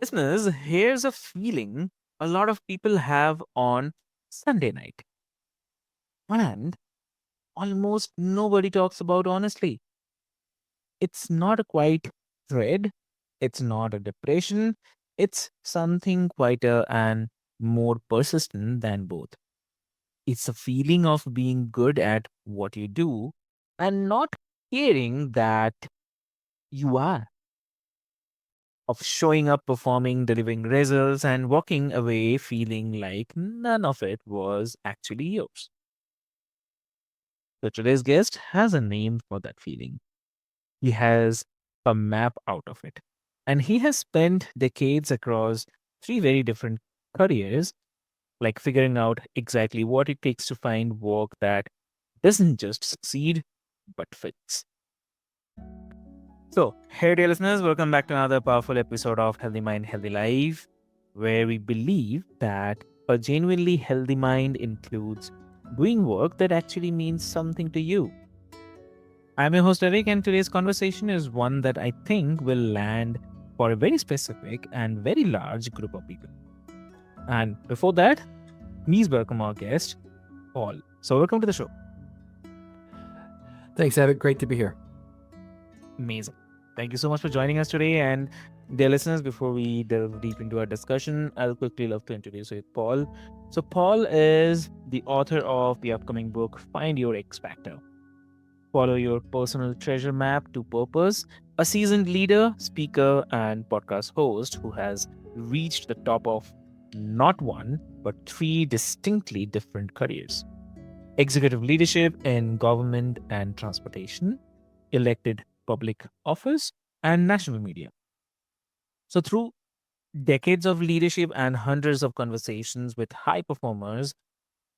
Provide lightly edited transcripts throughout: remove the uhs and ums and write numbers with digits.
Listeners, here's a feeling a lot of people have on Sunday night, and almost nobody talks about honestly. It's not a quiet dread, it's not a depression, it's something quieter and more persistent than both. It's a feeling of being good at what you do and not caring that you are, of showing up, performing, delivering results, and walking away feeling like none of it was actually yours. So today's guest has a name for that feeling. He has a map out of it. And he has spent decades across three very different careers, like figuring out exactly what it takes to find work that doesn't just succeed, but fits. So, hey, dear listeners, welcome back to another powerful episode of Healthy Mind, Healthy Life, where we believe that a genuinely healthy mind includes doing work that actually means something to you. I'm your host, Avik, and today's conversation is one that I think will land for a very specific and very large group of people. And before that, please welcome our guest, Paul. So, welcome to the show. Thanks, Avik. Great to be here. Amazing. Thank you so much for joining us today. And dear listeners, before we delve deep into our discussion, I'll quickly love to introduce you with Paul. So, Paul is the author of the upcoming book, Find Your X Factor. Follow your personal treasure map to purpose. A seasoned leader, speaker, and podcast host who has reached the top of not one, but three distinctly different careers: executive leadership in government and transportation, elected public office, and national media. So, through decades of leadership and hundreds of conversations with high performers,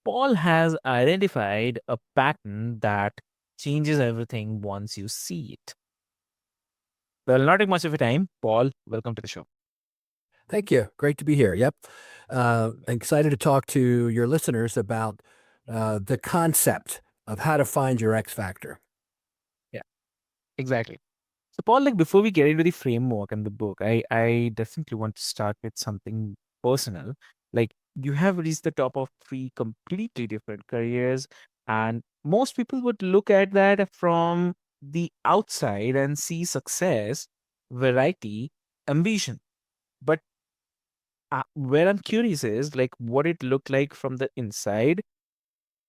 Paul has identified a pattern that changes everything once you see it. Well, not take much of your time. Paul, welcome to the show. Thank you. Great to be here. Yep. Excited to talk to your listeners about the concept of how to find your X factor. Yeah, exactly. So, Paul, like before we get into the framework and the book, I definitely want to start with something personal. Like you have reached the top of three completely different careers, and most people would look at that from the outside and see success, variety, ambition. But where I'm curious is like what it looked like from the inside.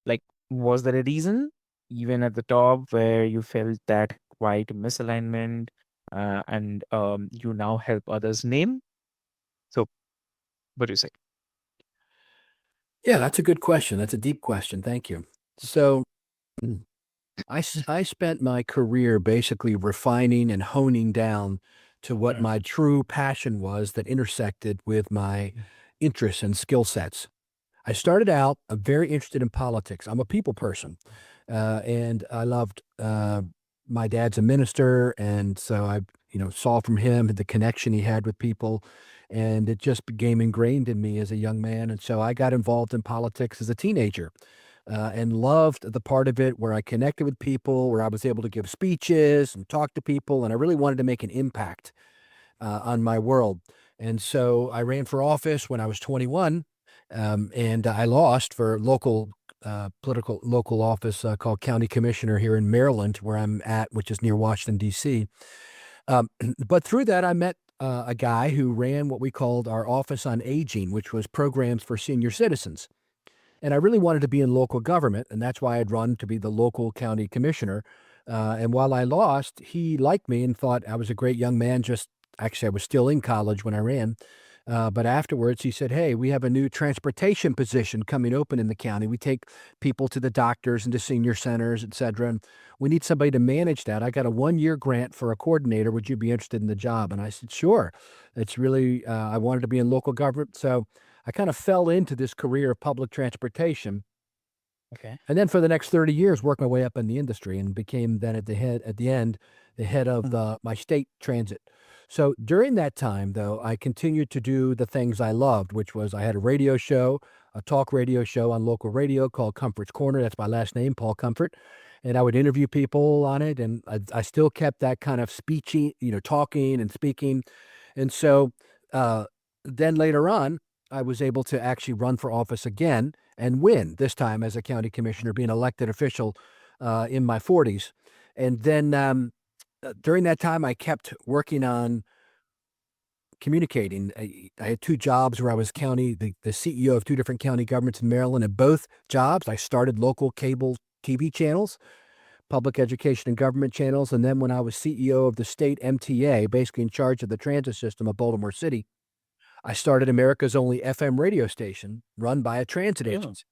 Like, was there a reason, even at the top, where you felt that quite misalignment, and you now help others name? So, what do you say? Yeah, that's a good question. That's a deep question. Thank you. So, mm, I spent my career basically refining and honing down to what Mm, my true passion was that intersected with my interests and skill sets. I started out very interested in politics. I'm a people person, and I loved. My dad's a minister, and so I, saw from him the connection he had with people, and it just became ingrained in me as a young man. And so I got involved in politics as a teenager, and loved the part of it where I connected with people, where I was able to give speeches and talk to people, and I really wanted to make an impact on my world. And so I ran for office when I was 21, and I lost for political local office called county commissioner here in Maryland, where I'm at, which is near Washington D.C. Um, but through that, I met a guy who ran what we called our Office on Aging, which was programs for senior citizens. And I really wanted to be in local government, and that's why I'd run to be the local county commissioner. And while I lost, he liked me and thought I was a great young man. Just actually, I was still in college when I ran. But afterwards, he said, "Hey, we have a new transportation position coming open in the county. We take people to the doctors and to senior centers, et cetera. And we need somebody to manage that. I got a 1 year grant for a coordinator. Would you be interested in the job?" And I said, "Sure." It's really, I wanted to be in local government. So I kind of fell into this career of public transportation, okay. and then for the next 30 years worked my way up in the industry and became then at the end, the head of Mm, my state transit. So during that time, though, I continued to do the things I loved, which was I had a radio show, a talk radio show on local radio called Comfort's Corner. That's my last name, Paul Comfort. And I would interview people on it. And I still kept that kind of speechy, talking and speaking. And so Uh, then later on, I was able to actually run for office again and win, this time as a county commissioner, being elected official in my 40s. And then during that time, I kept working on communicating. I had two jobs where I was the CEO of two different county governments in Maryland. And both jobs, I started local cable TV channels, public education and government channels. And then when I was CEO of the state MTA, basically in charge of the transit system of Baltimore City, I started America's only FM radio station run by a transit Oh. agency.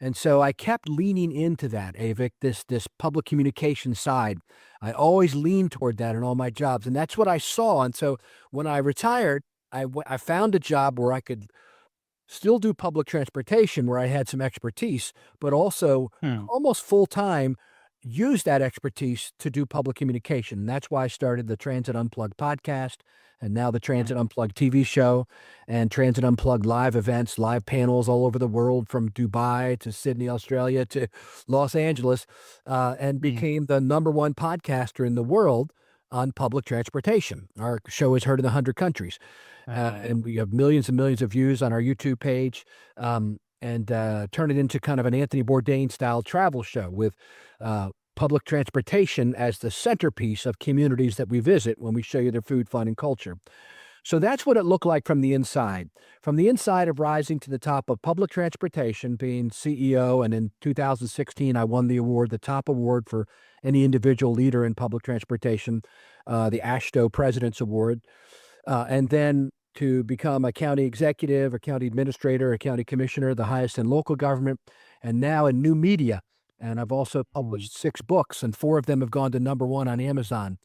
And so I kept leaning into that, Avik, this public communication side. I always leaned toward that in all my jobs, and that's what I saw. And so when I retired, I found a job where I could still do public transportation where I had some expertise, but also Hmm. almost full time use that expertise to do public communication. And that's why I started the Transit Unplugged podcast and now the Hmm. Transit Unplugged TV show and Transit Unplugged live events, live panels all over the world from Dubai to Sydney, Australia to Los Angeles, and Hmm. became the number one podcaster in the world on public transportation. Our show is heard in 100 countries. Wow. And we have millions and millions of views on our YouTube page, and turn it into kind of an Anthony Bourdain style travel show with public transportation as the centerpiece of communities that we visit when we show you their food, fun, and culture. So that's what it looked like from the inside. From the inside of rising to the top of public transportation, being CEO, and in 2016, I won the award, the top award for any individual leader in public transportation, the ASHTO President's Award, and then to become a county executive, a county administrator, a county commissioner, the highest in local government, and now in new media. And I've also Hmm. published 6 books, and 4 of them have gone to #1 on Amazon.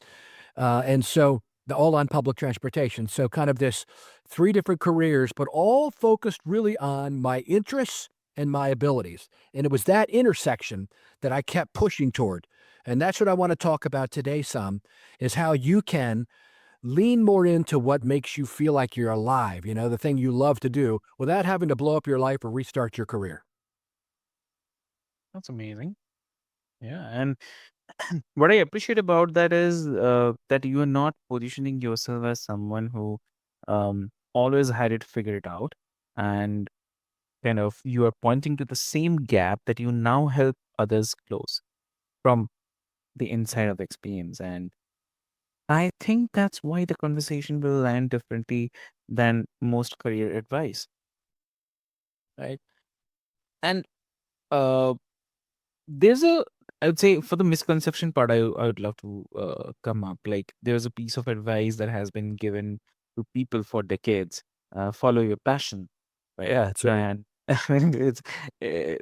And so all on public transportation. So kind of this 3 different careers, but all focused really on my interests and my abilities. And it was that intersection that I kept pushing toward. And that's what I want to talk about today, some, is how you can lean more into what makes you feel like you're alive, the thing you love to do without having to blow up your life or restart your career. That's amazing. Yeah. And what I appreciate about that is that you are not positioning yourself as someone who always had it figured out. And kind of you are pointing to the same gap that you now help others close from the inside of the experience. And I think that's why the conversation will land differently than most career advice, right? And uh, there's a, I would say for the misconception part, I would love to come up. Like there's a piece of advice that has been given to people for decades: follow your passion, right? Yeah, that's right. And it's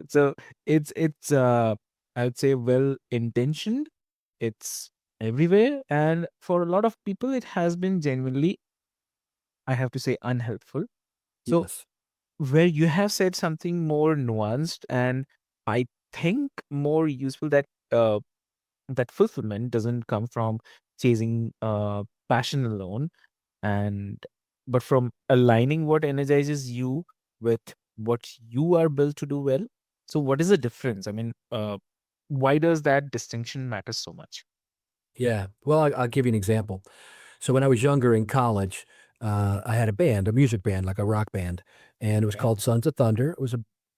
so it's I would say well intentioned. It's everywhere, and for a lot of people, it has been genuinely, I have to say, unhelpful. So Yes. where you have said something more nuanced and I think more useful, that that fulfillment doesn't come from chasing passion alone, and but from aligning what energizes you with what you are built to do well. So what is the difference? I mean, why does that distinction matter so much? Yeah. Well, I'll give you an example. So when I was younger in college, I had a band, a music band, like a rock band, and it was Okay. called Sons of Thunder.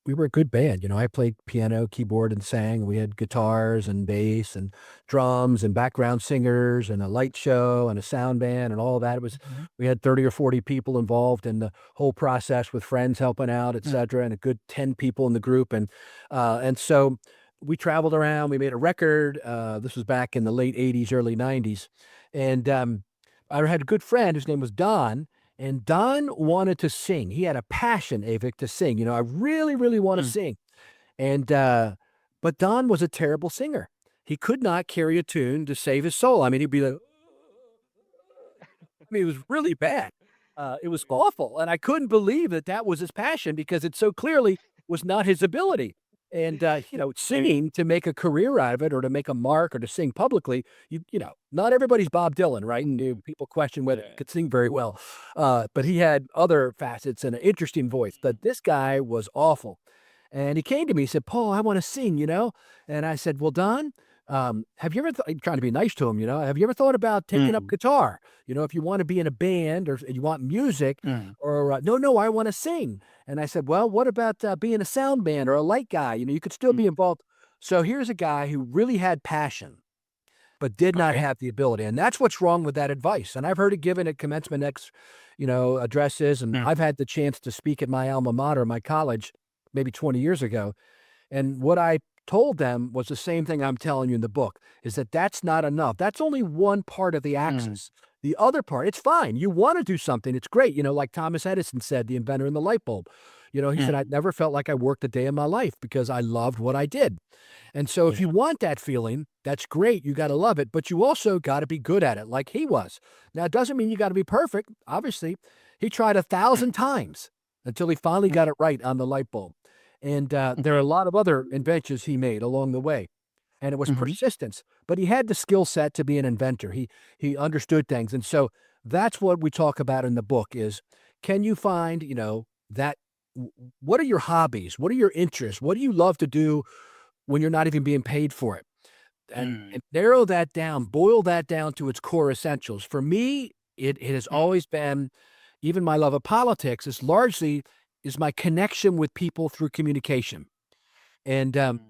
We were a good band. I played piano, keyboard, and sang. We had guitars and bass and drums and background singers and a light show and a sound band and all that. Mhm. We had 30 or 40 people involved in the whole process with friends helping out, et Mm. cetera, and a good 10 people in the group. And so we traveled around. We made a record. This was back in the late 80s, early 90s. And I had a good friend whose name was Don, and Don wanted to sing. He had a passion, Avik, to sing. I really, really want to Mm. sing. And but Don was a terrible singer. He could not carry a tune to save his soul. I mean, he'd be like, it was really bad. It was awful, and I couldn't believe that that was his passion because it so clearly was not his ability. And, I singing to make a career out of it or to make a mark or to sing publicly, not everybody's Bob Dylan, right? And people question whether he Yeah. could sing very well. But he had other facets and an interesting voice. But this guy was awful. And he came to me, he said, "Paul, I want to sing, you know?" And I said, "Well, Don, Have you ever trying to be nice to him, have you ever thought about taking up Mm, guitar? If you want to be in a band or you want music, mm, or no, no, I want to sing. And I said, well, what about being a sound man or a light guy? You could still mm. be involved. So here's a guy who really had passion, but did not Okay. have the ability. And that's what's wrong with that advice. And I've heard it given at commencement addresses. And Mm, I've had the chance to speak at my alma mater, my college, maybe 20 years ago. And what I told them was the same thing I'm telling you in the book, is that that's not enough. That's only one part of the mm, axis. The other part, it's fine. You want to do something, it's great. Like Thomas Edison said, the inventor in the light bulb. He said, I mm. never felt like I worked a day in my life because I loved what I did. And so if Yeah. you want that feeling, that's great. You got to love it, but you also got to be good at it like he was. Now, it doesn't mean you got to be perfect. Obviously, he tried a Mm, thousand times until he finally mm, got it right on the light bulb. And there are a okay. lot of other inventions he made along the way. And it was Mhm, persistence, but he had the skill set to be an inventor. He understood things. And so that's what we talk about in the book is, can you find, that what are your hobbies? What are your interests? What do you love to do when you're not even being paid for it? And mm, narrow that down, boil that down to its core essentials. For me, it has mm, always been, even my love of politics is largely is my connection with people through communication. And mm,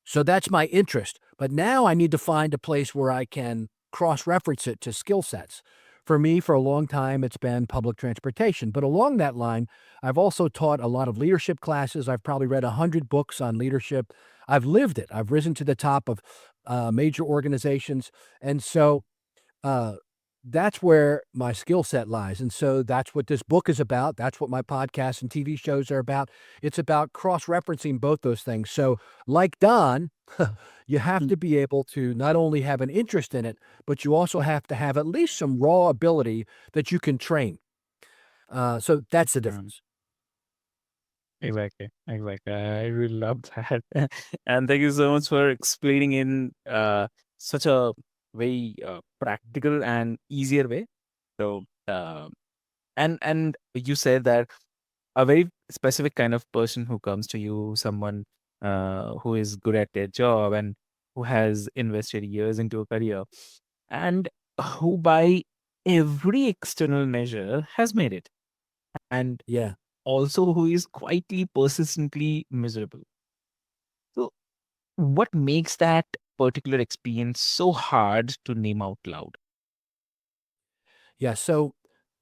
so that's my interest. But now I need to find a place where I can cross reference it to skill sets. For me, for a long time, it's been public transportation. But along that line, I've also taught a lot of leadership classes. I've probably read 100 books on leadership. I've lived it. I've risen to the top of major organizations. And so uh, that's where my skill set lies. And so that's what this book is about. That's what my podcasts and TV shows are about. It's about cross referencing both those things. So, like Don, you have mm, to be able to not only have an interest in it, but you also have to have at least some raw ability that you can train. So that's the mm. difference. Exactly, exactly. I really love that. And thank you so much for explaining in such a very practical and easier way. So, and you said that a very specific kind of person who comes to you, someone who is good at their job and who has invested years into a career, and who, by every external measure, has made it, and Yeah. also who is quietly, persistently miserable. So, what makes that particular experience so hard to name out loud? Yeah, so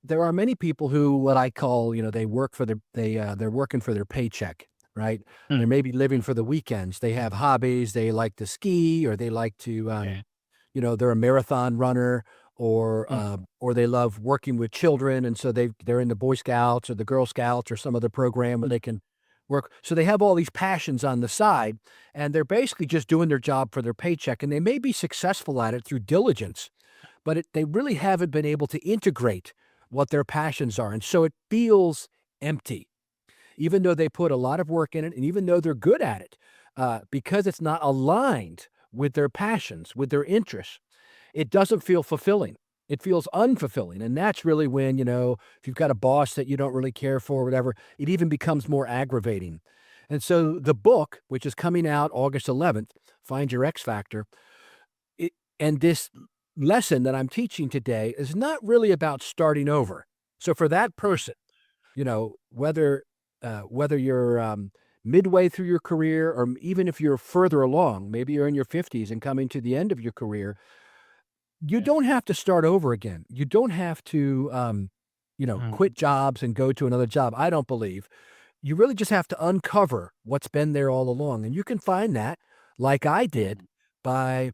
there are many people who what I call, they work for they're working for their paycheck, right? They're Mm, maybe living for the weekends. They have hobbies. They like to ski, or they like to, yeah. they're a marathon runner, Mm, or they love working with children, and so they're in the Boy Scouts or the Girl Scouts or some other program where mm, they can work. So they have all these passions on the side, and they're basically just doing their job for their paycheck, and they may be successful at it through diligence, but they really haven't been able to integrate what their passions are. And so it feels empty, even though they put a lot of work in it and even though they're good at it, because it's not aligned with their passions, with their interests. It doesn't feel fulfilling. It feels unfulfilling. And that's really when, if you've got a boss that you don't really care for, or whatever, it even becomes more aggravating. And so the book, which is coming out August 11th, Find Your X Factor, it and this lesson that I'm teaching today is not really about starting over. So for that person, whether you're, midway through your career or even if you're further along, maybe you're in your 50s and coming to the end of your career, you yeah. don't have to start over again. You don't have to, Mm, quit jobs and go to another job, I don't believe. You really just have to uncover what's been there all along, and you can find that, like I did, mm, by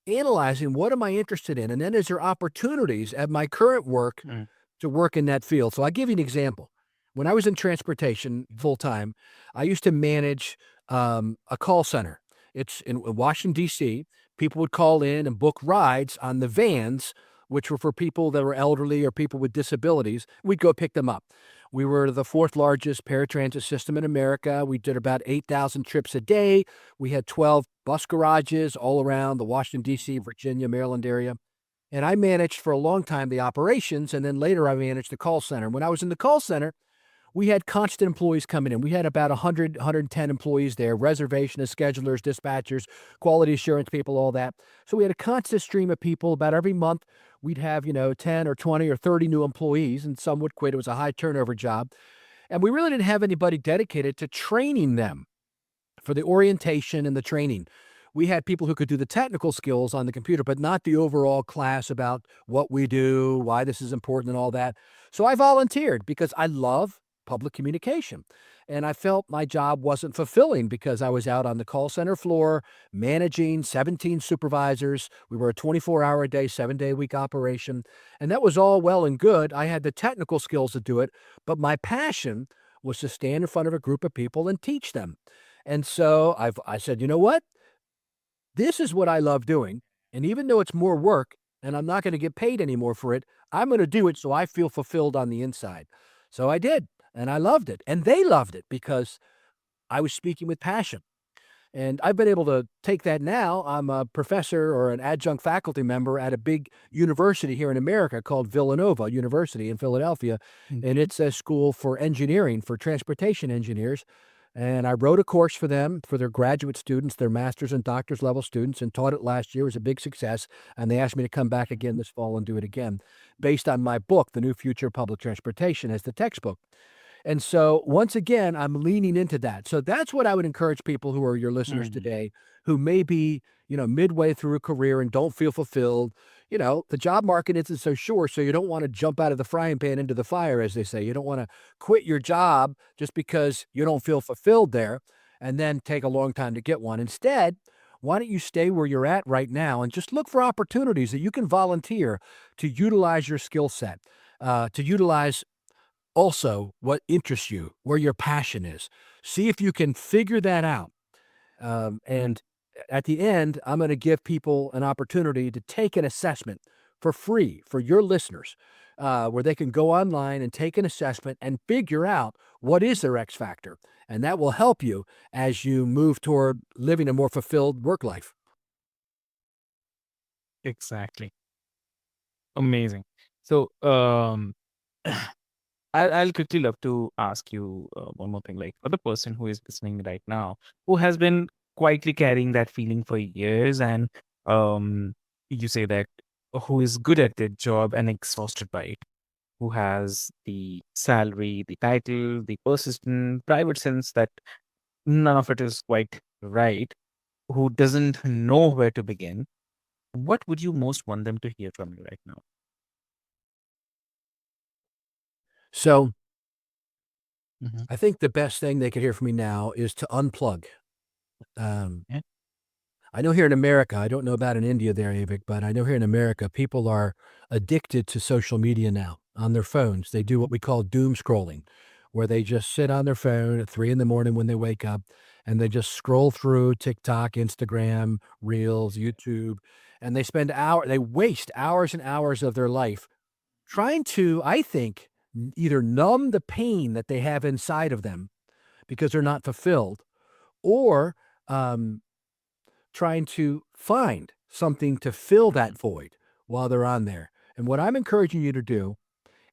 analyzing what am I interested in, and then is there opportunities at my current work mm, to work in that field? So I'll give you an example. When I was in transportation full time, I used to manage a call center. It's in Washington D.C. People would call in and book rides on the vans, which were for people that were elderly or people with disabilities. We'd go pick them up. We were the fourth largest paratransit system in America. We did about 8,000 trips a day. We had 12 bus garages all around the Washington, D.C., Virginia, Maryland area. And I managed for a long time the operations, and then later I managed the call center. When I was in the call center, we had constant employees coming in. We had about 100, 110 employees there, reservationists, schedulers, dispatchers, quality assurance people, all that. So we had a constant stream of people. About every month, we'd have, 10 or 20 or 30 new employees, and some would quit. It was a high turnover job. And we really didn't have anybody dedicated to training them for the orientation and the training. We had people who could do the technical skills on the computer, but not the overall class about what we do, why this is important, and all that. So I volunteered because I love public communication. And I felt my job wasn't fulfilling because I was out on the call center floor managing 17 supervisors. We were a 24-hour a day, 7-day a week operation. And that was all well and good. I had the technical skills to do it, but my passion was to stand in front of a group of people and teach them. And so I said, you know what? This is what I love doing. And even though it's more work and I'm not going to get paid anymore for it, I'm going to do it so I feel fulfilled on the inside. So I did. And I loved it. And they loved it because I was speaking with passion. And I've been able to take that now. I'm a professor or an adjunct faculty member at a big university here in America called Villanova University in Philadelphia. And Okay. it's a school for engineering, for transportation engineers. And I wrote a course for them, for their graduate students, their master's and doctor's level students, and taught it last year. It was a big success. And they asked me to come back again this fall and do it again, based on my book, The New Future of Public Transportation, as the textbook. And so once again, I'm leaning into that. So that's what I would encourage people who are your listeners Mhm. today, who may be, midway through a career and don't feel fulfilled. The job market isn't so sure, so you don't want to jump out of the frying pan into the fire, as they say. You don't want to quit your job just because you don't feel fulfilled there and then take a long time to get one. Instead, why don't you stay where you're at right now and just look for opportunities that you can volunteer to utilize your skill set, to utilize also what interests you, where your passion is. See if you can figure that out. Mhm. And at the end, I'm going to give people an opportunity to take an assessment for free for your listeners, where they can go online and take an assessment and figure out what is their X factor. And that will help you as you move toward living a more fulfilled work life. Exactly. Amazing. So, I'll quickly love to ask you one more thing. Like for the person who is listening right now, who has been quietly carrying that feeling for years, and um, you say that who is good at their job and exhausted by it, who has the salary, the title, the persistent private sense that none of it is quite right, who doesn't know where to begin, what would you most want them to hear from you right now? So Hmm. I think the best thing they could hear from me now is to unplug. Um, Yeah. I know here in America, I don't know about in India there, Avik, but I know here in America, people are addicted to social media now on their phones. They do what we call doom scrolling, where they just sit on their phone at 3 in the morning when they wake up and they just scroll through TikTok, Instagram, Reels, YouTube, and they waste hours and hours of their life trying to, I think, either numb the pain that they have inside of them because they're not fulfilled or, um, trying to find something to fill that void while they're on there. And what I'm encouraging you to do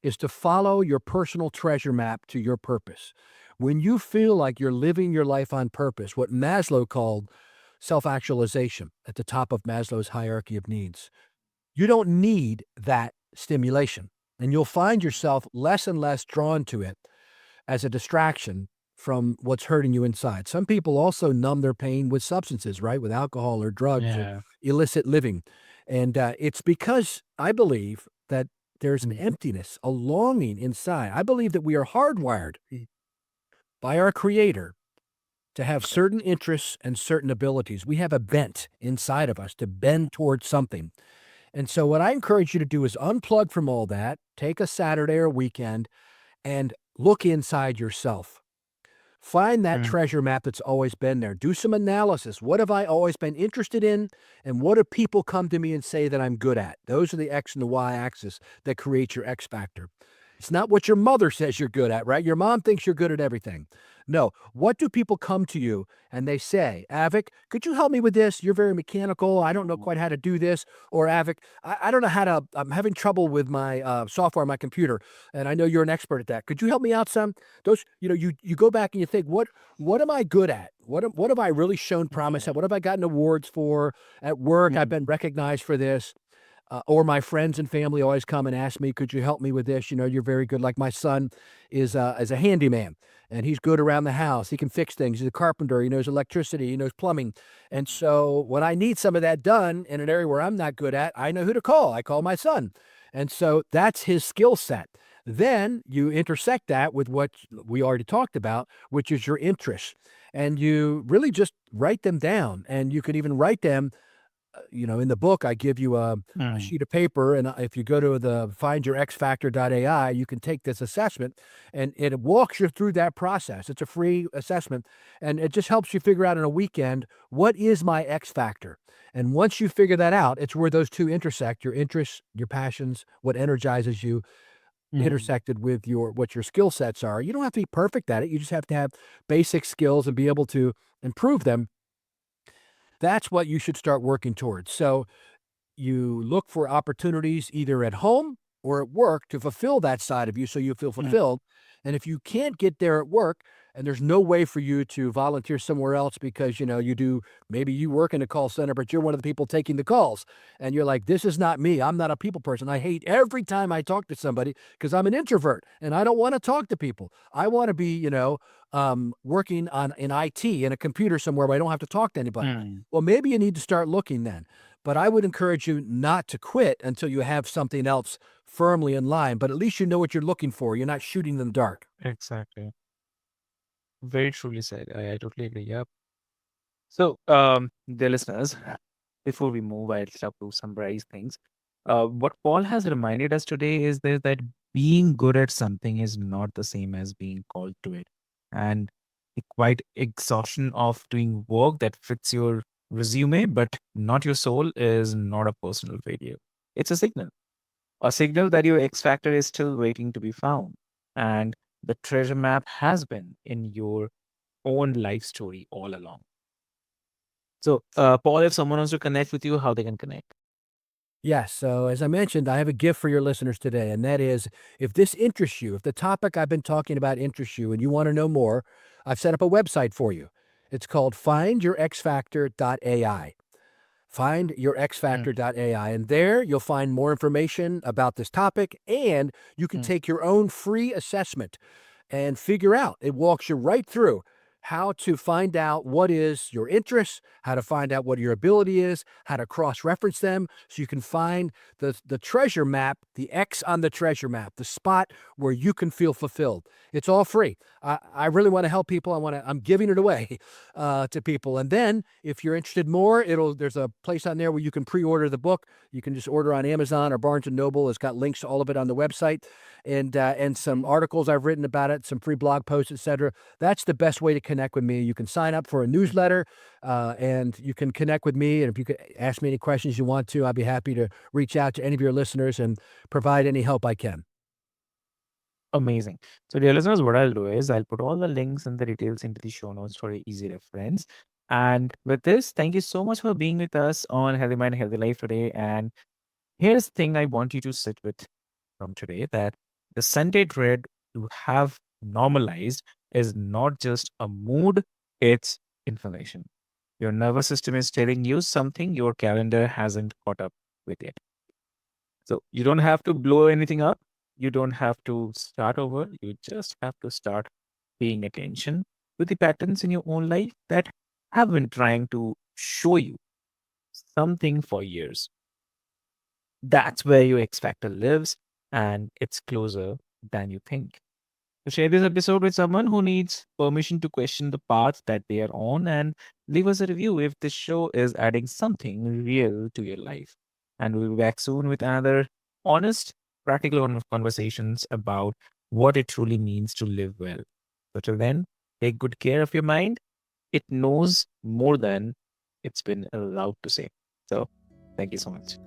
is to follow your personal treasure map to your purpose. When you feel like you're living your life on purpose, what Maslow called self actualization at the top of Maslow's hierarchy of needs, you don't need that stimulation. And you'll find yourself less and less drawn to it as a distraction from what's hurting you inside. Some people also numb their pain with substances, right? With alcohol or drugs or Yeah. illicit living. And it's because I believe that there's an Mhm. emptiness, a longing inside. I believe that we are hardwired by our creator to have certain interests and certain abilities. We have a bent inside of us to bend towards something. And so, what I encourage you to do is unplug from all that, take a Saturday or weekend, and look inside yourself. Find that Mhm. treasure map that's always been there. Do some analysis. What have I always been interested in? And what do people come to me and say that I'm good at? Those are the X and the Y axis that create your X factor. It's not what your mother says you're good at, right? Your mom thinks you're good at everything. No. What do people come to you and they say, Avik, could you help me with this? You're very mechanical. I don't know quite how to do this. Or Avik, I don't know how to, I'm having trouble with my software on my computer. And I know you're an expert at that. Could you help me out some? Those, you go back and you think, what am I good at? What have I really shown promise at? What have I gotten awards for at work? I've been recognized for this. Or my friends and family always come and ask me, "Could you help me with this? You're very good." Like my son is a handyman, and he's good around the house. He can fix things. He's a carpenter. He knows electricity. He knows plumbing. And so when I need some of that done in an area where I'm not good at, I know who to call. I call my son, and so that's his skill set. Then you intersect that with what we already talked about, which is your interests, and you really just write them down. And you can even write them in the book, I give you a Mm, sheet of paper, and if you go to the findyourxfactor.ai, you can take this assessment, and it walks you through that process. It's a free assessment, and it just helps you figure out in a weekend, what is my X factor? And once you figure that out, it's where those two intersect, your interests, your passions, what energizes you, mm, intersected with what your skill sets are. You don't have to be perfect at it. You just have to have basic skills and be able to improve them. That's what you should start working towards. So you look for opportunities either at home or at work to fulfill that side of you so you feel mm, fulfilled. And if you can't get there at work and there's no way for you to volunteer somewhere else because maybe you work in a call center, but you're one of the people taking the calls and you're like, this is not me. I'm not a people person. I hate every time I talk to somebody because I'm an introvert and I don't want to talk to people. I want to be, working in IT in a computer somewhere where I don't have to talk to anybody. mm. Well, maybe you need to start looking then. But I would encourage you not to quit until you have something else firmly in line, but at least you know what you're looking for. You're not shooting in the dark. Exactly. Very truly said. I totally agree. Yep. So, dear listeners, before we move, I'd love to summarize things. What Paul has reminded us today is this, that being good at something is not the same as being called to it. And the quite exhaustion of doing work that fits your resume, but not your soul, is not a personal failure. It's a signal that your X factor is still waiting to be found. And the treasure map has been in your own life story all along. So, Paul, if someone wants to connect with you, how they can connect? Yes. So, as I mentioned, I have a gift for your listeners today, and that is if this interests you, if the topic I've been talking about interests you and you want to know more, I've set up a website for you. It's called findyourxfactor.ai. Mm, Findyourxfactor.ai. And there you'll find more information about this topic, and you can mm, take your own free assessment and figure out. It walks you right through how to find out what is your interest, how to find out what your ability is, how to cross-reference them so you can find the treasure map, the X on the treasure map, the spot where you can feel fulfilled. It's all free. I really want to help people. I'm giving it away to people. And then if you're interested more, there's a place on there where you can pre-order the book. You can just order on Amazon or Barnes and Noble. It's got links to all of it on the website and some mhm. articles I've written about it, some free blog posts, etc. That's the best way to connect with me. You can sign up for a newsletter, and you can connect with me. And if you could ask me any questions you want to, I'd be happy to reach out to any of your listeners and provide any help I can. Amazing. So, dear listeners, what I'll do is I'll put all the links and the details into the show notes for your easy reference. And with this, thank you so much for being with us on Healthy Mind, Healthy Life today. And here's the thing I want you to sit with from today, that the Sunday dread you have normalized is not just a mood, it's information. Your nervous system is telling you something your calendar hasn't caught up with yet. So you don't have to blow anything up. You don't have to start over. You just have to start paying attention to the patterns in your own life that have been trying to show you something for years. That's where your X Factor lives, and it's closer than you think. So share this episode with someone who needs permission to question the path that they are on, and leave us a review if this show is adding something real to your life. And we'll be back soon with another honest, practical conversations about what it truly means to live well. So till then, take good care of your mind. It knows more than it's been allowed to say. So thank you so much.